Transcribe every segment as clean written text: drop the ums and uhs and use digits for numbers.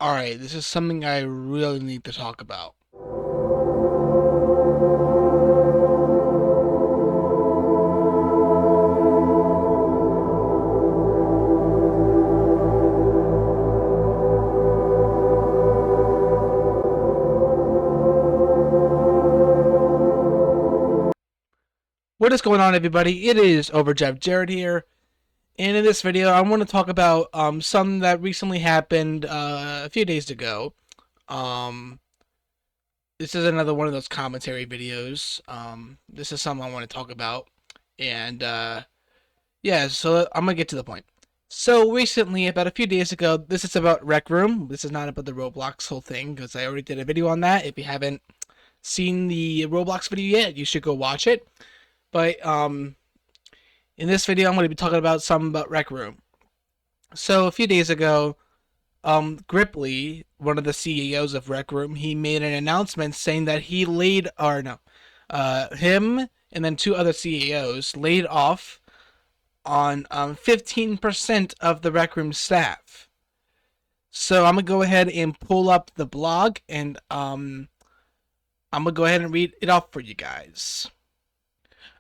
Alright, this is something I really need to talk about. What is going on, everybody? It is Overdrive Jared here, and in this video, I want to talk about something that recently happened a few days ago. Um, this is another one of those commentary videos. This is something I want to talk about, and yeah, so I'm gonna get to the point. So recently, about a few days ago, this is about Rec Room. This is not about the Roblox whole thing because I already did a video on that. If you haven't seen the Roblox video yet, you should go watch it. But in this video, I'm going to be talking about something about Rec Room. So a few days ago, Gripply, one of the CEOs of Rec Room, he made an announcement saying that he laid, or no, him and then two other CEOs laid off on 15% of the Rec Room staff. So I'm gonna go ahead and pull up the blog, and I'm gonna go ahead and read it off for you guys.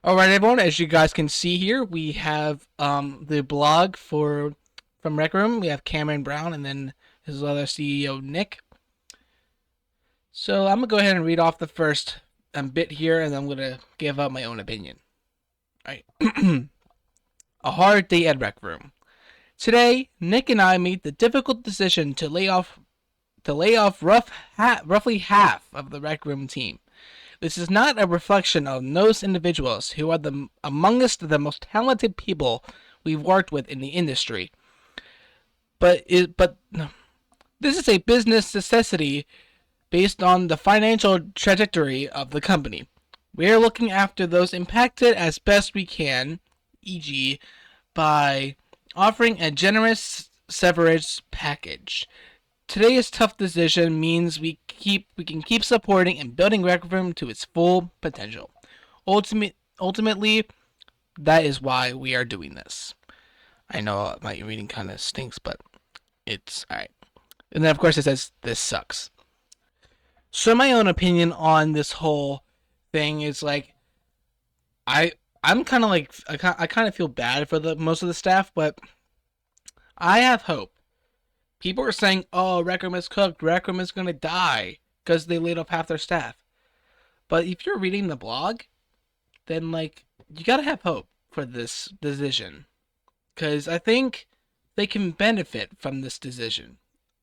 Alright, everyone, as you guys can see here, we have the blog from Rec Room. We have Cameron Brown and then his other CEO, Nick. So I'm going to go ahead and read off the first bit here, and then I'm going to give up my own opinion. Alright. A hard day at Rec Room. Today, Nick and I made the difficult decision to lay off roughly half of the Rec Room team. This is not a reflection of those individuals who are amongst the most talented people we've worked with in the industry. But this is a business necessity based on the financial trajectory of the company. We are looking after those impacted as best we can, e.g., by offering a generous severance package. Today's tough decision means we can keep supporting and building Rec Room to its full potential. Ultimately, that is why we are doing this. I know my reading kind of stinks, but it's alright. And then, of course, it says, this sucks. So my own opinion on this whole thing is, like, I'm kind of like, I kind of feel bad for most of the staff, but I have hope. People are saying, oh, Rec Room is cooked, Rec Room is going to die because they laid off half their staff. But if you're reading the blog, then, like, you gotta have hope for this decision. Because I think they can benefit from this decision.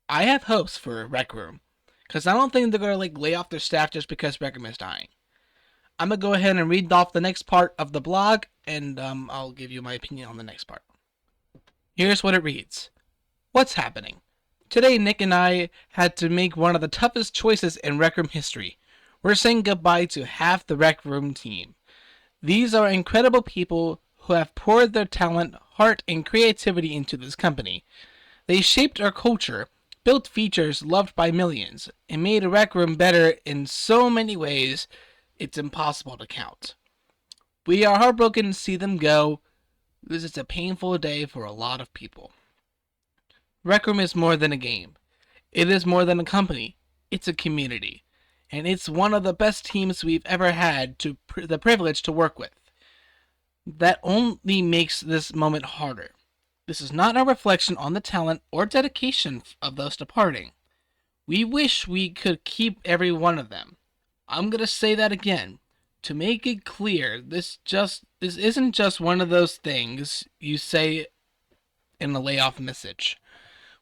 I have hopes for Rec Room. Because I don't think they're going to, like, lay off their staff just because Rec Room is dying. I'm going to go ahead and read off the next part of the blog, and I'll give you my opinion on the next part. Here's what it reads. What's happening? Today, Nick and I had to make one of the toughest choices in Rec Room history. We're saying goodbye to half the Rec Room team. These are incredible people who have poured their talent, heart, and creativity into this company. They shaped our culture, built features loved by millions, and made Rec Room better in so many ways it's impossible to count. We are heartbroken to see them go. This is a painful day for a lot of people. Rec Room is more than a game. It is more than a company. It's a community. And it's one of the best teams we've ever had the privilege to work with. That only makes this moment harder. This is not a reflection on the talent or dedication of those departing. We wish we could keep every one of them. I'm going to say that again. To make it clear, this isn't just one of those things you say in a layoff message.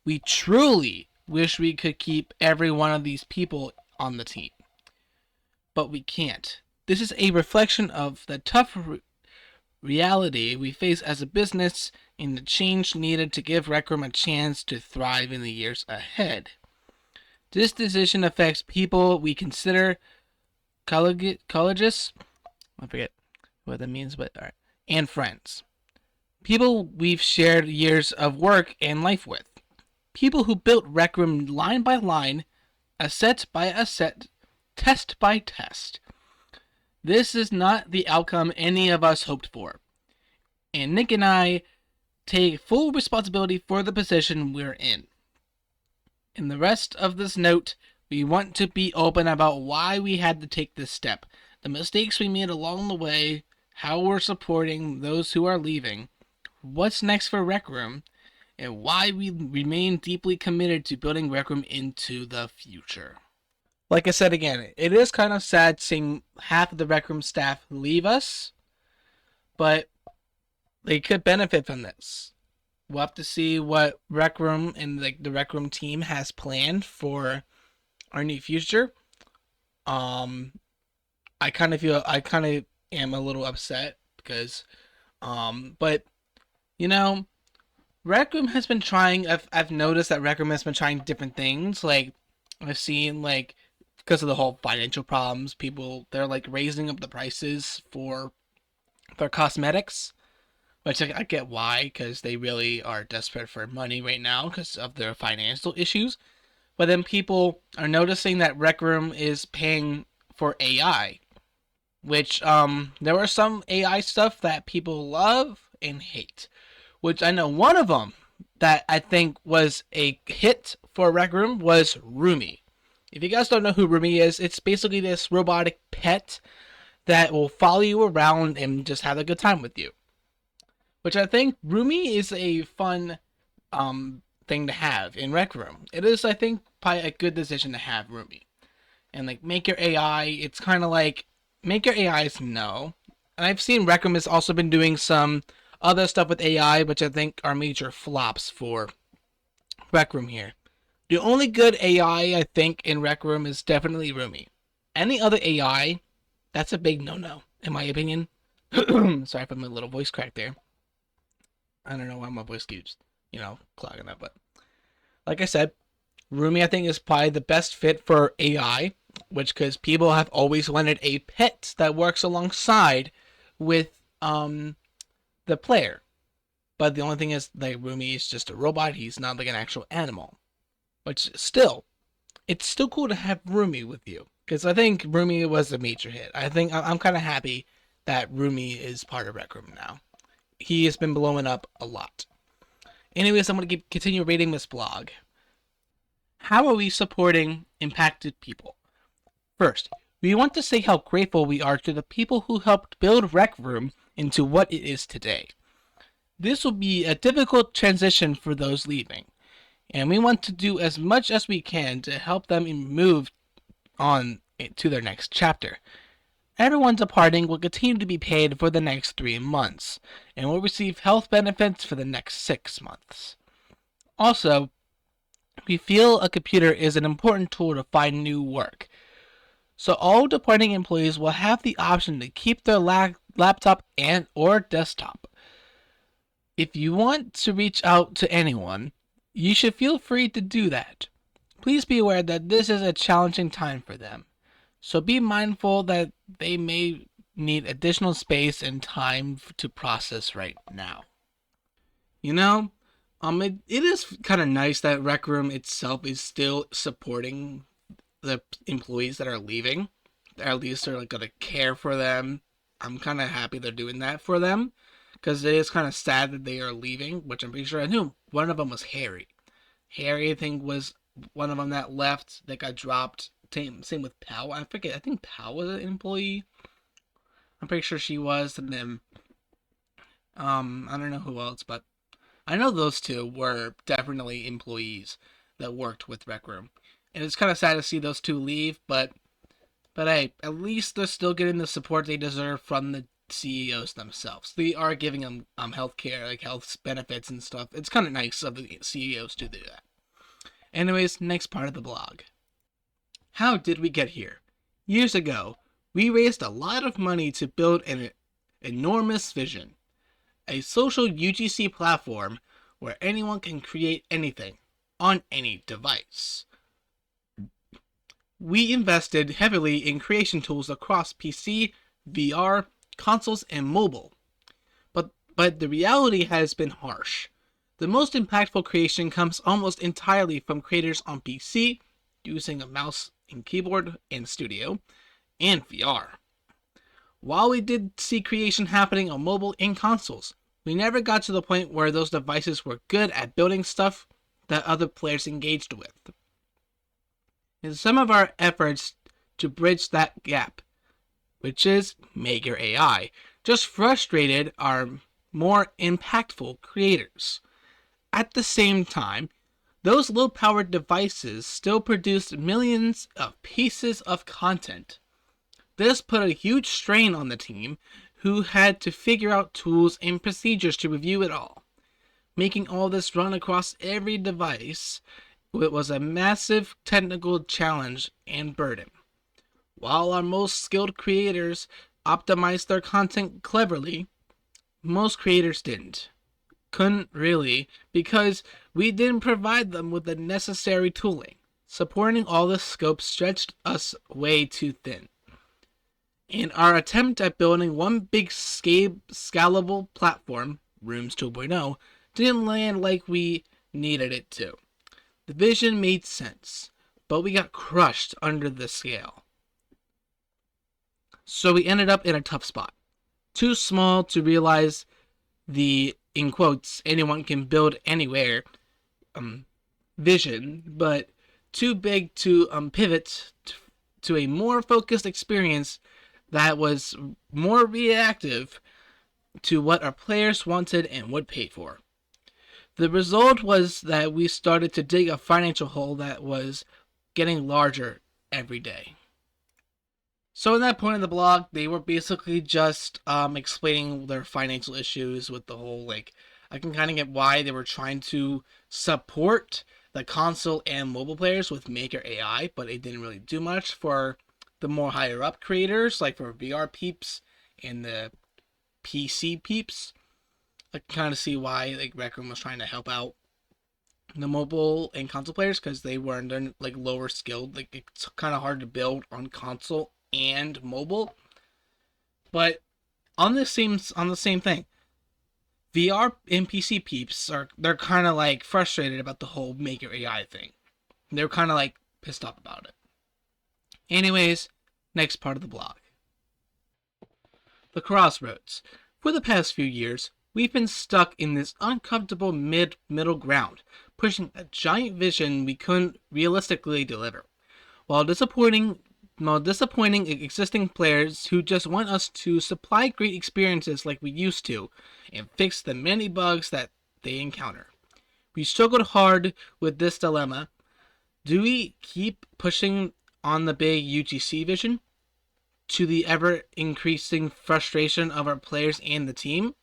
We truly wish we could keep every one of these people on the team. But we can't. This is a reflection of the tough reality we face as a business and the change needed to give Rec Room a chance to thrive in the years ahead. This decision affects people we consider collegists, I forget what that means, but alright, and friends. People we've shared years of work and life with. People who built Rec Room line by line, asset by asset, test by test. This is not the outcome any of us hoped for. And Nick and I take full responsibility for the position we're in. In the rest of this note, we want to be open about why we had to take this step, the mistakes we made along the way, how we're supporting those who are leaving, what's next for Rec Room, and why we remain deeply committed to building Rec Room into the future. Like I said again, it is kind of sad seeing half of the Rec Room staff leave us, but they could benefit from this. We'll have to see what Rec Room and the Rec Room team has planned for our new future. I kind of am a little upset because, but you know, Rec Room has been trying. I've noticed that Rec Room has been trying different things. Like I've seen because of the whole financial problems, they're raising up the prices for their cosmetics, which I get why, because they really are desperate for money right now because of their financial issues. But then people are noticing that Rec Room is paying for AI, which there were some AI stuff that people love and hate. Which I know one of them that I think was a hit for Rec Room was Rumi. If you guys don't know who Rumi is, it's basically this robotic pet that will follow you around and just have a good time with you. Which I think Rumi is a fun thing to have in Rec Room. It is, I think, probably a good decision to have Rumi. And make your AI, it's kind of make your AIs know. And I've seen Rec Room has also been doing some other stuff with AI, which I think are major flops for Rec Room here. The only good AI I think in Rec Room is definitely Rumi. Any other AI, that's a big no-no, in my opinion. Sorry for my little voice crack there. I don't know why my voice keeps, clogging up, but like I said, Rumi I think is probably the best fit for AI, which because people have always wanted a pet that works alongside with the player. But the only thing is, Rumi is just a robot. He's not an actual animal. Which still, it's still cool to have Rumi with you. Because I think Rumi was a major hit. I think I'm kind of happy that Rumi is part of Rec Room now. He has been blowing up a lot. Anyways, I'm going to continue reading this blog. How are we supporting impacted people? First, we want to say how grateful we are to the people who helped build Rec Room into what it is today. This will be a difficult transition for those leaving, and we want to do as much as we can to help them move on to their next chapter. Everyone departing will continue to be paid for the next 3 months, and will receive health benefits for the next 6 months. Also, we feel a computer is an important tool to find new work, so all departing employees will have the option to keep their laptop and or desktop. If you want to reach out to anyone, you should feel free to do that. Please be aware that this is a challenging time for them, so be mindful that they may need additional space and time to process right now. It is kind of nice that Rec Room itself is still supporting the employees that are leaving. At least they're going to care for them. I'm kind of happy they're doing that for them, because it is kind of sad that they are leaving, which I'm pretty sure I knew. One of them was Harry. Harry, I think, was one of them that left, that got dropped. Same with Pal. I forget. I think Pal was an employee. I'm pretty sure she was. And then, I don't know who else, but I know those two were definitely employees that worked with Rec Room. And it's kind of sad to see those two leave, but hey, at least they're still getting the support they deserve from the CEOs themselves. They are giving them healthcare, health benefits and stuff. It's kind of nice of the CEOs to do that. Anyways, next part of the blog. How did we get here? Years ago, we raised a lot of money to build an enormous vision. A social UGC platform where anyone can create anything on any device. We invested heavily in creation tools across PC, VR, consoles, and mobile. But the reality has been harsh. The most impactful creation comes almost entirely from creators on PC, using a mouse and keyboard in studio, and VR. While we did see creation happening on mobile and consoles, we never got to the point where those devices were good at building stuff that other players engaged with. in some of our efforts to bridge that gap, which is Maker AI, just frustrated our more impactful creators. At the same time, those low-powered devices still produced millions of pieces of content. This put a huge strain on the team, who had to figure out tools and procedures to review it all. Making all this run across every device, it was a massive technical challenge and burden. While our most skilled creators optimized their content cleverly, most creators didn't. Couldn't really, because we didn't provide them with the necessary tooling. Supporting all this scope stretched us way too thin. And our attempt at building one big scalable platform, Rooms 2.0, didn't land like we needed it to. The vision made sense, but we got crushed under the scale. So we ended up in a tough spot. Too small to realize the, in quotes, anyone can build anywhere vision, but too big to pivot to a more focused experience that was more reactive to what our players wanted and would pay for. The result was that we started to dig a financial hole that was getting larger every day. So at that point in the blog, they were basically just explaining their financial issues with the whole, like, I can kind of get why they were trying to support the console and mobile players with Maker AI, but it didn't really do much for the more higher up creators, like for VR peeps and the PC peeps. I can kind of see why like Rec Room was trying to help out the mobile and console players, because they weren't like lower skilled. Like it's kind of hard to build on console and mobile. But on the same thing, VR and PC peeps they're kind of like frustrated about the whole Maker AI thing. They're kind of like pissed off about it. Anyways, next part of the blog. The crossroads. For the past few years, we've been stuck in this uncomfortable middle ground, pushing a giant vision we couldn't realistically deliver, while disappointing existing players who just want us to supply great experiences like we used to, and fix the many bugs that they encounter. We struggled hard with this dilemma. Do we keep pushing on the big UGC vision, to the ever-increasing frustration of our players and the team?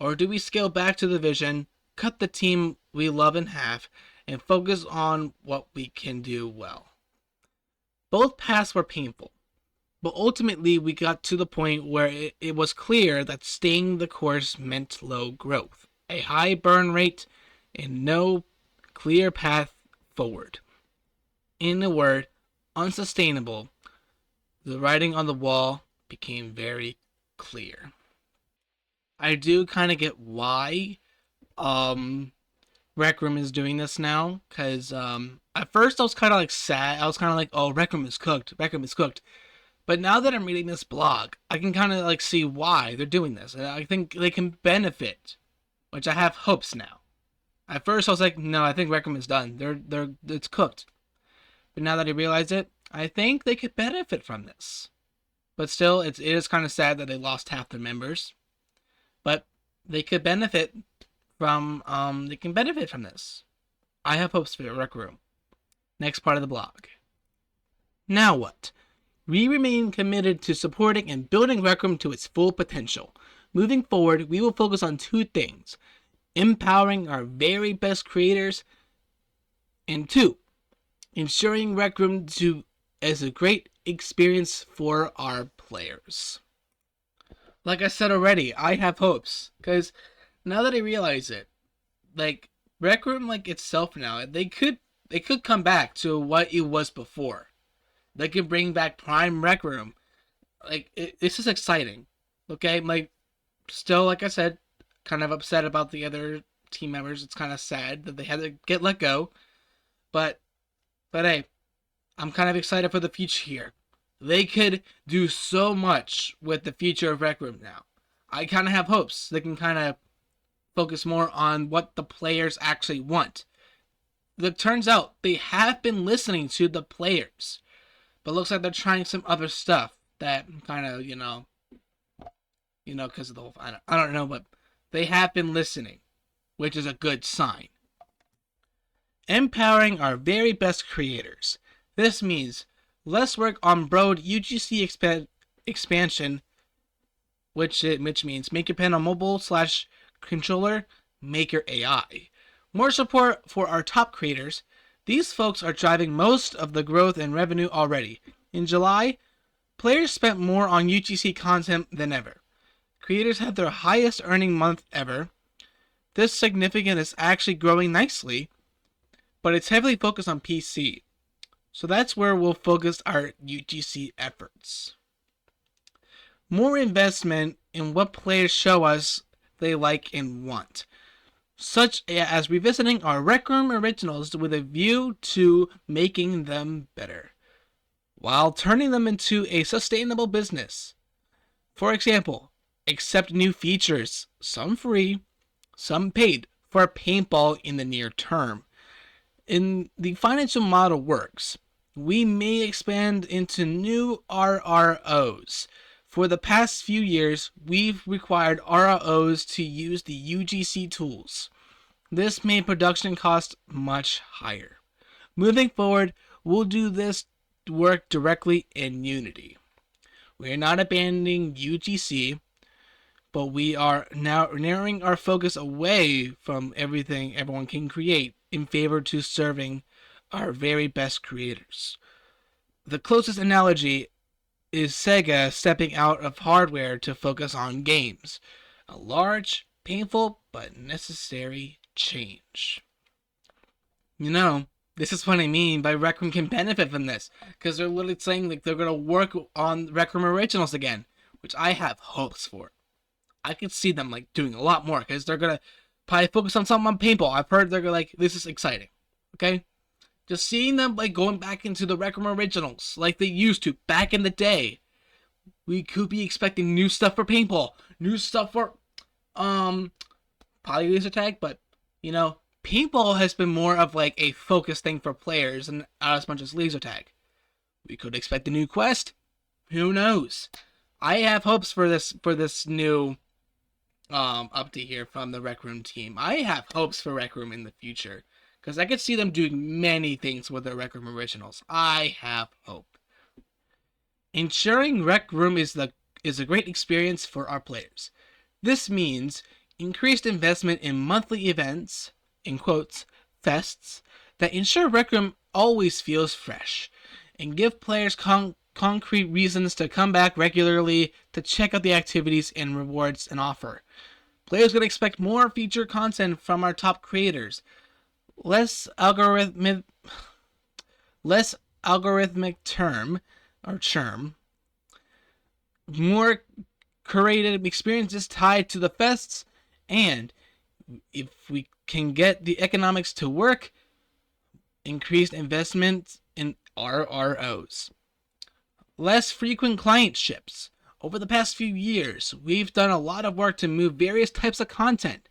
Or do we scale back to the vision, cut the team we love in half, and focus on what we can do well? Both paths were painful, but ultimately we got to the point where it was clear that staying the course meant low growth, a high burn rate, and no clear path forward. In a word, unsustainable. The writing on the wall became very clear. I do kind of get why Rec Room is doing this now, because at first I was kind of like sad. I was kind of like, oh, Rec Room is cooked. Rec Room is cooked. But now that I'm reading this blog, I can kind of like see why they're doing this. And I think they can benefit, which I have hopes now. At first I was like, no, I think Rec Room is done. It's cooked. But now that I realize it, I think they could benefit from this. But still, it is kind of sad that they lost half their members. But they could benefit from this. I have hopes for Rec Room. Next part of the blog. Now what? We remain committed to supporting and building Rec Room to its full potential. Moving forward, we will focus on two things: empowering our very best creators, and two, ensuring Rec Room is a great experience for our players. Like I said already, I have hopes, because now that I realize it, like Rec Room, like itself now, they could come back to what it was before. They could bring back Prime Rec Room. Like this is exciting. Okay, like still, like I said, kind of upset about the other team members. It's kind of sad that they had to get let go, but hey, I'm kind of excited for the future here. They could do so much with the future of Rec Room now. I kind of have hopes they can kind of focus more on what the players actually want. it turns out they have been listening to the players, but looks like they're trying some other stuff that kind of, because of the whole, I don't know, but they have been listening, which is a good sign. Empowering our very best creators. This means less work on broad UGC expansion, which means make your pen on mobile / controller, make your AI. More support for our top creators. These folks are driving most of the growth and revenue already. In July, players spent more on UGC content than ever. Creators had their highest earning month ever. This significant is actually growing nicely, but it's heavily focused on PC. So that's where we'll focus our UGC efforts. More investment in what players show us they like and want, such as revisiting our Rec Room originals with a view to making them better, while turning them into a sustainable business. For example, accept new features, some free, some paid, for paintball in the near term. In the financial model works, we may expand into new RROs. For the past few years, we've required RROs to use the UGC tools. This made production costs much higher. Moving forward, we'll do this work directly in Unity. We are not abandoning UGC, but we are now narrowing our focus away from everything everyone can create in favor to serving our very best creators. The closest analogy is Sega stepping out of hardware to focus on games. A large, painful, but necessary change. This is what I mean by Rec Room can benefit from this, because they're literally saying like they're gonna work on Rec Room Originals again, which I have hopes for. I could see them like doing a lot more, because they're gonna probably focus on something on paintball. I've heard they're gonna like, this is exciting. Okay, just seeing them like going back into the Rec Room Originals like they used to back in the day. We could be expecting new stuff for paintball, new stuff for probably laser tag, but paintball has been more of like a focused thing for players and not as much as laser tag. We could expect a new quest. Who knows? I have hopes for this new update here from the Rec Room team. I have hopes for Rec Room in the future, because I could see them doing many things with their Rec Room originals. I have hope. Ensuring Rec Room is a great experience for our players. This means increased investment in monthly events, in quotes, fests, that ensure Rec Room always feels fresh, and give players concrete reasons to come back regularly to check out the activities and rewards and offer. Players can expect more feature content from our top creators, less algorithmic churn, more curated experiences tied to the fests, and if we can get the economics to work, increased investment in RROs. Less frequent client ships. Over the past few years, we've done a lot of work to move various types of content,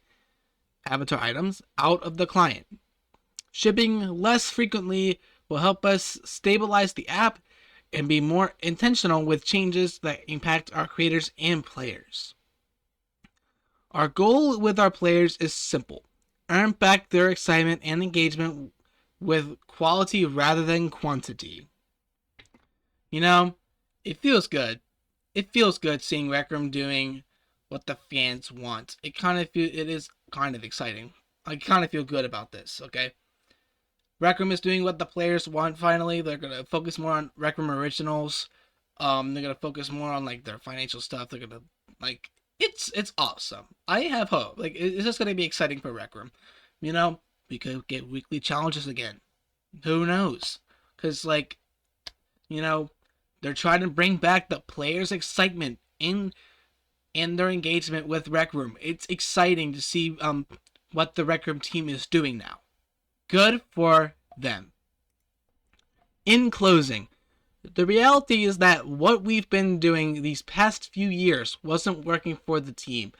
avatar items, out of the client. Shipping less frequently will help us stabilize the app and be more intentional with changes that impact our creators and players. Our goal with our players is simple: earn back their excitement and engagement with quality rather than quantity. It feels good. It feels good seeing Rec Room doing what the fans want. It is kind of exciting. I kind of feel good about this, okay? Rec Room is doing what the players want finally. They're going to focus more on Rec Room Originals. They're going to focus more on like their financial stuff. They're going to it's awesome. I have hope. Like, it's just going to be exciting for Rec Room. We could get weekly challenges again. Who knows? Because they're trying to bring back the players' excitement in their engagement with Rec Room. It's exciting to see what the Rec Room team is doing now. Good for them. In closing, the reality is that what we've been doing these past few years wasn't working for the team,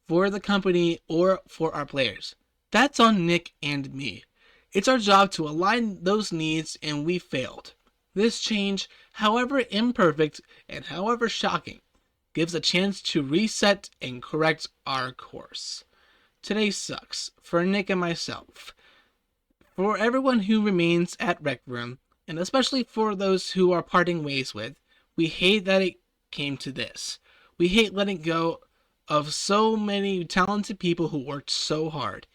for the company, or for our players. That's on Nick and me. It's our job to align those needs, and we failed. This change, however imperfect and however shocking, gives a chance to reset and correct our course. Today sucks for Nick and myself, for everyone who remains at Rec Room, and especially for those who are parting ways with. We hate that it came to this. We hate letting go of so many talented people who worked so hard,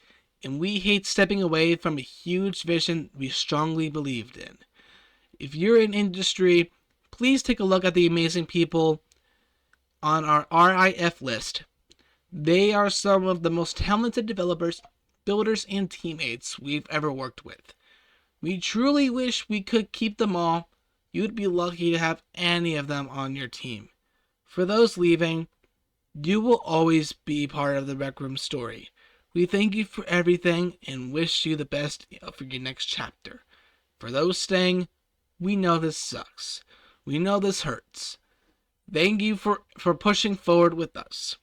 and we hate stepping away from a huge vision we strongly believed in. If you're in industry, please take a look at the amazing people on our RIF list. They are some of the most talented developers, builders, and teammates we've ever worked with. We truly wish we could keep them all. You'd be lucky to have any of them on your team. For those leaving, you will always be part of the Rec Room story. We thank you for everything and wish you the best for your next chapter. For those staying, we know this sucks. We know this hurts. Thank you for pushing forward with us.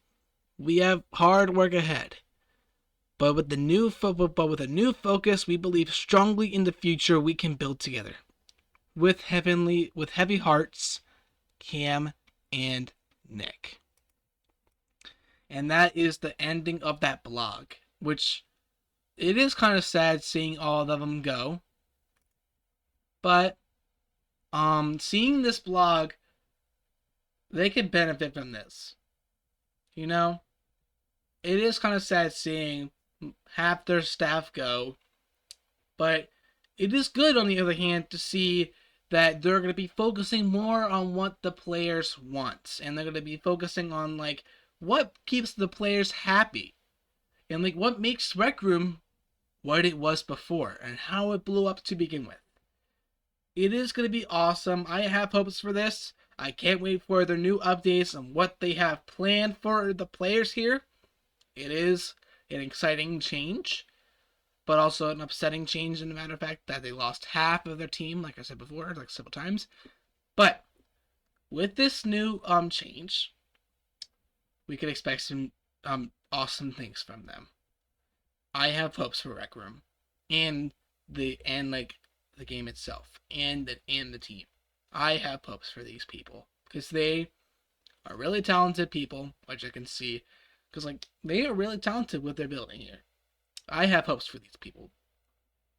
We have hard work ahead. But with a new focus, we believe strongly in the future we can build together. With heavy hearts, Cam and Nick. And that is the ending of that blog, which it is kind of sad seeing all of them go. But seeing this blog, they could benefit from this. You know, it is kind of sad seeing half their staff go, but it is good on the other hand to see that they're going to be focusing more on what the players want, and they're going to be focusing on like what keeps the players happy, and like what makes Rec Room what it was before and how it blew up to begin with. It is going to be awesome. I have hopes for this. I can't wait for their new updates and what they have planned for the players here. It is an exciting change, but also an upsetting change in the matter of fact that they lost half of their team, like I said before, like several times. But with this new change, we can expect some awesome things from them. I have hopes for Rec Room and the game itself and the team. I have hopes for these people because they are really talented people, which I can see, because like they are really talented with their building here. I have hopes for these people.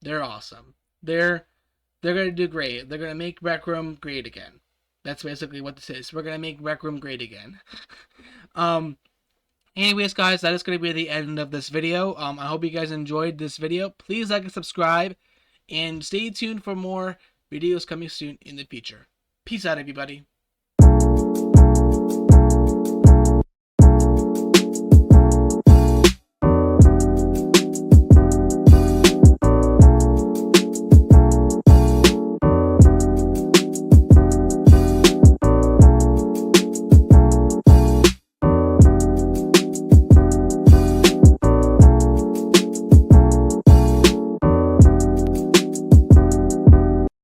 They're awesome. They're gonna do great. They're gonna make Rec Room great again. That's basically what this is. We're gonna make Rec Room great again. Anyways, guys, that is gonna be the end of this video. I hope you guys enjoyed this video. Please like and subscribe, and stay tuned for more videos coming soon in the future. Peace out, everybody.